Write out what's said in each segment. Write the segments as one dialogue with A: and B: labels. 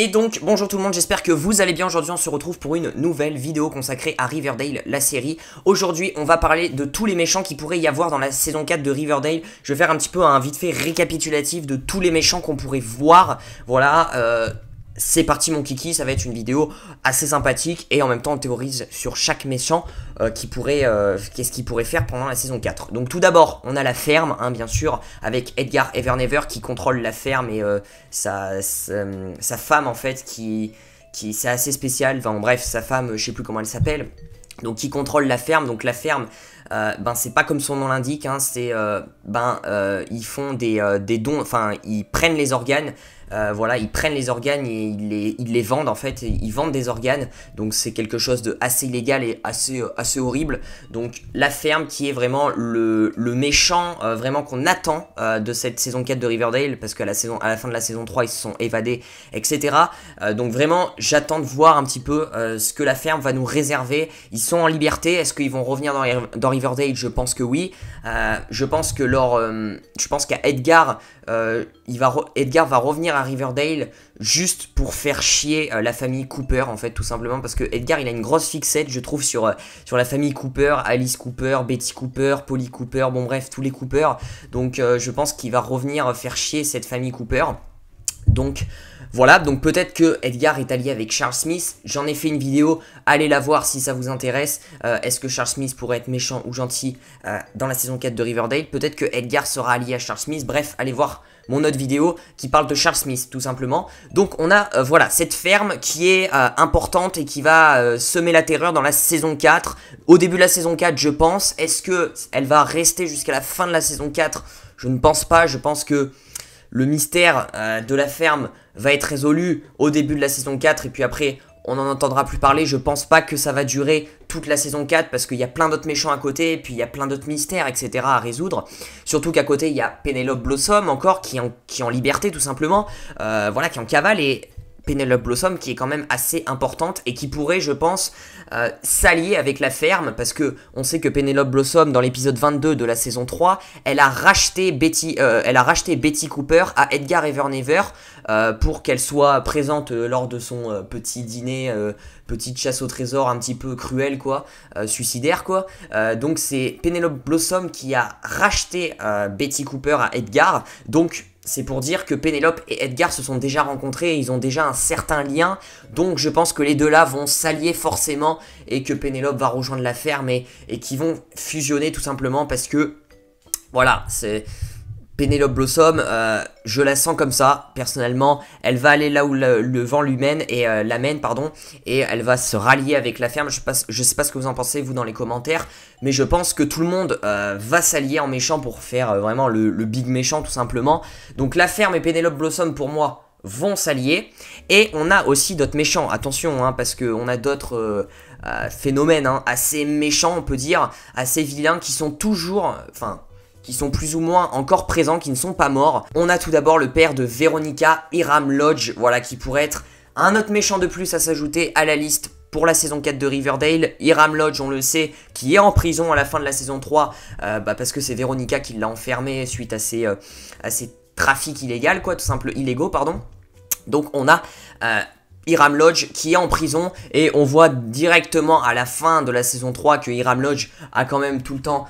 A: Et donc, bonjour tout le monde, j'espère que vous allez bien. Aujourd'hui, on se retrouve pour une nouvelle vidéo consacrée à Riverdale, la série. Aujourd'hui, on va parler de tous les méchants qu'il pourrait y avoir dans la saison 4 de Riverdale. Je vais faire un petit peu un vite fait récapitulatif de tous les méchants qu'on pourrait voir. Voilà, c'est parti mon kiki, ça va être une vidéo assez sympathique et en même temps on théorise sur chaque méchant qu'est-ce qu'il pourrait faire pendant la saison 4. Donc tout d'abord on a la ferme, hein, bien sûr, avec Edgar Evernever qui contrôle la ferme et sa femme en fait qui c'est assez spécial, enfin bref sa femme je sais plus comment elle s'appelle. Donc qui contrôle la ferme, donc la ferme c'est pas comme son nom l'indique, hein, c'est ils font des dons, enfin ils prennent les organes. Voilà, ils prennent les organes et ils les vendent en fait, ils vendent des organes, donc c'est quelque chose de assez illégal et assez horrible. Donc la ferme qui est vraiment le méchant vraiment qu'on attend de cette saison 4 de Riverdale, parce qu'à la fin de la saison 3 ils se sont évadés, etc. Donc vraiment j'attends de voir un petit peu ce que la ferme va nous réserver. Ils sont en liberté, est-ce qu'ils vont revenir dans Riverdale? Je pense que oui. Je pense qu'à Edgar, Edgar va revenir à Riverdale juste pour faire chier la famille Cooper en fait, tout simplement parce que Edgar il a une grosse fixette je trouve sur la famille Cooper, Alice Cooper, Betty Cooper, Polly Cooper, bon bref tous les Cooper. Donc je pense qu'il va revenir faire chier cette famille Cooper. Donc voilà, donc peut-être que Edgar est allié avec Charles Smith, j'en ai fait une vidéo, allez la voir si ça vous intéresse. Est-ce que Charles Smith pourrait être méchant ou gentil dans la saison 4 de Riverdale? Peut-être que Edgar sera allié à Charles Smith, bref, allez voir mon autre vidéo qui parle de Charles Smith tout simplement. Donc on a voilà cette ferme qui est importante et qui va semer la terreur dans la saison 4. Au début de la saison 4 je pense, est-ce que elle va rester jusqu'à la fin de la saison 4? Je ne pense pas, je pense que le mystère de la ferme va être résolu au début de la saison 4 et puis après on n'en entendra plus parler. Je pense pas que ça va durer toute la saison 4 parce qu'il y a plein d'autres méchants à côté et puis il y a plein d'autres mystères, etc. à résoudre. Surtout qu'à côté il y a Penelope Blossom encore qui est en liberté tout simplement, voilà, qui est en cavale, et Penelope Blossom qui est quand même assez importante et qui pourrait, je pense, s'allier avec la ferme, parce que on sait que Penelope Blossom dans l'épisode 22 de la saison 3, elle a racheté Betty Cooper à Edgar Evernever pour qu'elle soit présente lors de son petit dîner, petite chasse au trésor un petit peu cruel quoi, suicidaire quoi. Donc c'est Penelope Blossom qui a racheté Betty Cooper à Edgar, donc c'est pour dire que Penelope et Edgar se sont déjà rencontrés, ils ont déjà un certain lien, donc je pense que les deux là vont s'allier forcément et que Penelope va rejoindre la ferme et qu'ils vont fusionner tout simplement parce que voilà, c'est Penelope Blossom, je la sens comme ça, personnellement, elle va aller là où le vent l'amène et et elle va se rallier avec la ferme. Je sais pas ce que vous en pensez vous dans les commentaires, mais je pense que tout le monde va s'allier en méchant pour faire vraiment le big méchant tout simplement. Donc la ferme et Penelope Blossom pour moi vont s'allier, et on a aussi d'autres méchants, attention hein, parce qu'on a d'autres phénomènes hein, assez méchants on peut dire, assez vilains qui sont toujours, enfin qui sont plus ou moins encore présents, qui ne sont pas morts. On a tout d'abord le père de Veronica, Hiram Lodge, voilà, qui pourrait être un autre méchant de plus à s'ajouter à la liste pour la saison 4 de Riverdale. Hiram Lodge, on le sait, qui est en prison à la fin de la saison 3, parce que c'est Veronica qui l'a enfermé suite à ses trafics illégaux, quoi, illégaux, pardon. Donc on a Hiram Lodge qui est en prison, et on voit directement à la fin de la saison 3 que Hiram Lodge a quand même tout le temps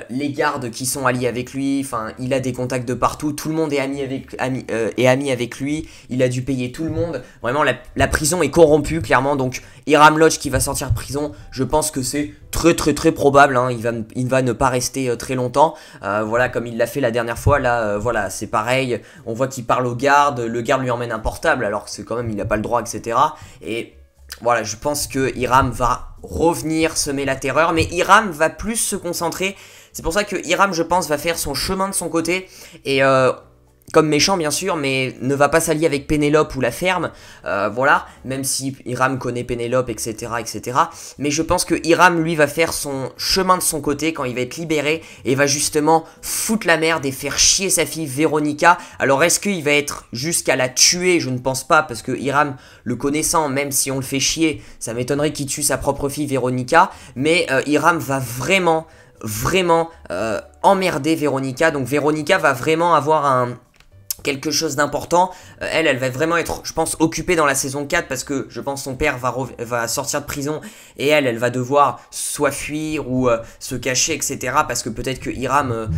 A: les gardes qui sont alliés avec lui, enfin il a des contacts de partout, tout le monde est ami avec lui, il a dû payer tout le monde, vraiment la prison est corrompue clairement. Donc Hiram Lodge qui va sortir de prison, je pense que c'est très probable hein, il va ne pas rester très longtemps, voilà, comme il l'a fait la dernière fois là, voilà, c'est pareil, on voit qu'il parle au garde, le garde lui emmène un portable alors que c'est quand même, il n'a pas le droit, etc. Et voilà, je pense que Hiram va revenir semer la terreur, mais Hiram va plus se concentrer, c'est pour ça que Hiram je pense va faire son chemin de son côté, et comme méchant bien sûr, mais ne va pas s'allier avec Penelope ou la ferme, voilà, même si Hiram connaît Penelope, etc., etc. Mais je pense que Hiram, lui, va faire son chemin de son côté quand il va être libéré, et va justement foutre la merde et faire chier sa fille Veronica. Alors est-ce qu'il va être jusqu'à la tuer? Je ne pense pas, parce que Hiram, le connaissant, même si on le fait chier, ça m'étonnerait qu'il tue sa propre fille Veronica, mais Hiram va vraiment emmerder Veronica, donc Veronica va vraiment avoir quelque chose d'important. Elle va vraiment être, je pense, occupée dans la saison 4 parce que je pense son père va sortir de prison et elle va devoir soit fuir ou se cacher, etc. Parce que peut-être que Hiram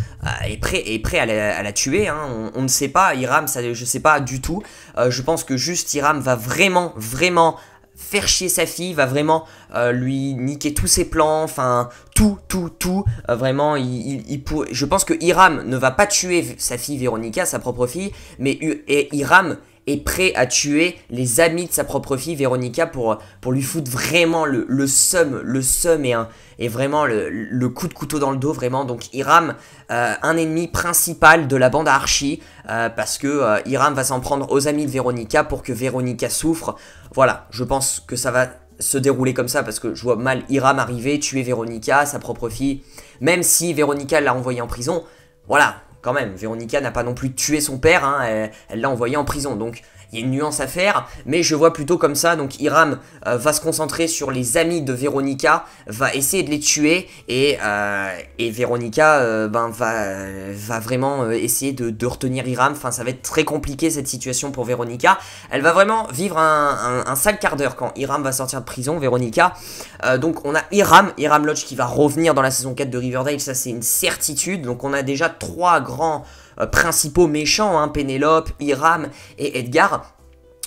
A: est prêt à la tuer, hein. On ne sait pas, Hiram, ça, je sais pas du tout. Je pense que juste Hiram va vraiment faire chier sa fille, va vraiment lui niquer tous ses plans, enfin tout, vraiment, je pense que Hiram ne va pas tuer sa fille Véronica, sa propre fille, mais Hiram est prêt à tuer les amis de sa propre fille Véronica pour lui foutre vraiment le seum et vraiment le coup de couteau dans le dos, vraiment. Donc Hiram, un ennemi principal de la bande à Archie, parce que Hiram va s'en prendre aux amis de Véronica pour que Véronica souffre. Voilà, je pense que ça va se dérouler comme ça parce que je vois mal Hiram arriver, tuer Véronica, sa propre fille, même si Véronica l'a envoyé en prison. Voilà, quand même, Véronica n'a pas non plus tué son père, hein, elle l'a envoyé en prison, donc il y a une nuance à faire, mais je vois plutôt comme ça. Donc Hiram va se concentrer sur les amis de Véronica, va essayer de les tuer, et Véronica va vraiment essayer de retenir Hiram. Enfin, ça va être très compliqué cette situation pour Véronica. Elle va vraiment vivre un sale quart d'heure quand Hiram va sortir de prison, Véronica. Donc on a Hiram Lodge qui va revenir dans la saison 4 de Riverdale, ça c'est une certitude. Donc on a déjà 3 grands principaux méchants, hein, Pénélope, Hiram et Edgar.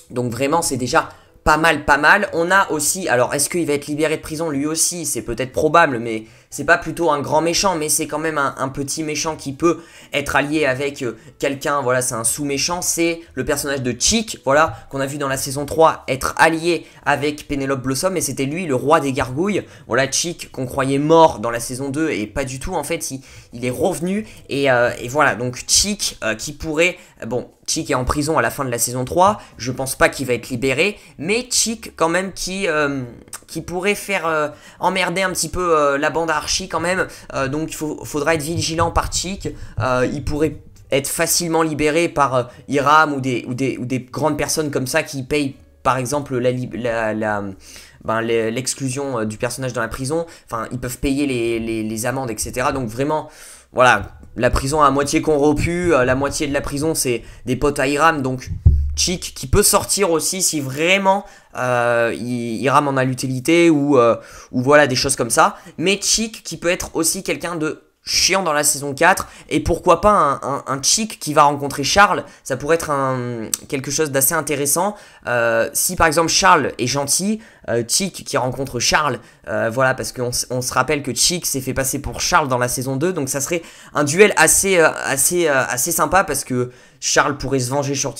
A: Donc vraiment c'est déjà pas mal. On a aussi, alors est-ce qu'il va être libéré de prison lui aussi? C'est peut-être probable, mais c'est pas plutôt un grand méchant, mais c'est quand même un petit méchant qui peut être allié avec quelqu'un. Voilà, c'est un sous-méchant, c'est le personnage de Chick, voilà, qu'on a vu dans la saison 3 être allié avec Penelope Blossom, et c'était lui le roi des gargouilles. Voilà, Chick qu'on croyait mort dans la saison 2, et pas du tout, en fait, il est revenu, et voilà, donc Chick qui pourrait, bon, Chick est en prison à la fin de la saison 3, je pense pas qu'il va être libéré, mais Chick quand même qui pourrait faire emmerder un petit peu la bande Archie quand même, donc il faudra être vigilant par Chick. Il pourrait être facilement libéré par Hiram ou des grandes personnes comme ça qui payent par exemple l'exclusion du personnage dans la prison. Enfin, ils peuvent payer les amendes, etc. Donc vraiment, voilà, la prison à moitié corrompue, la moitié de la prison c'est des potes à Hiram, donc Chick qui peut sortir aussi si vraiment Hiram en a l'utilité ou voilà des choses comme ça. Mais Chick qui peut être aussi quelqu'un de chiant dans la saison 4, et pourquoi pas un Chick qui va rencontrer Charles, ça pourrait être quelque chose d'assez intéressant. Si par exemple Charles est gentil, Chick qui rencontre Charles, voilà, parce qu'on se rappelle que Chick s'est fait passer pour Charles dans la saison 2, donc ça serait un duel assez sympa, parce que Charles pourrait se venger sur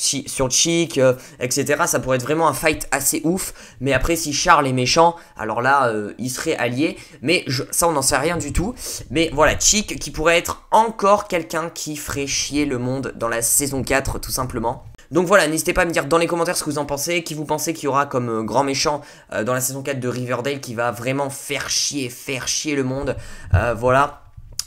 A: Chick, etc. Ça pourrait être vraiment un fight assez ouf, mais après si Charles est méchant, alors là, il serait allié, mais ça on n'en sait rien du tout. Mais voilà, Chick qui pourrait être encore quelqu'un qui ferait chier le monde dans la saison 4, tout simplement. Donc voilà, n'hésitez pas à me dire dans les commentaires ce que vous en pensez, qui vous pensez qu'il y aura comme grand méchant dans la saison 4 de Riverdale qui va vraiment faire chier le monde, voilà.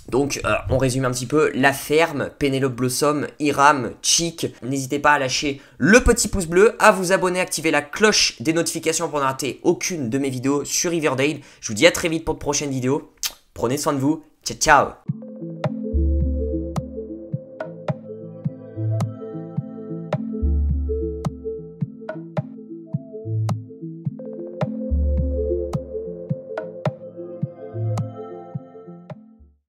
A: Donc on résume un petit peu: la ferme, Penelope Blossom, Hiram, Chick. N'hésitez pas à lâcher le petit pouce bleu, à vous abonner, activer la cloche des notifications pour ne rater aucune de mes vidéos sur Riverdale. Je vous dis à très vite pour de prochaines vidéos. Prenez soin de vous, ciao ciao.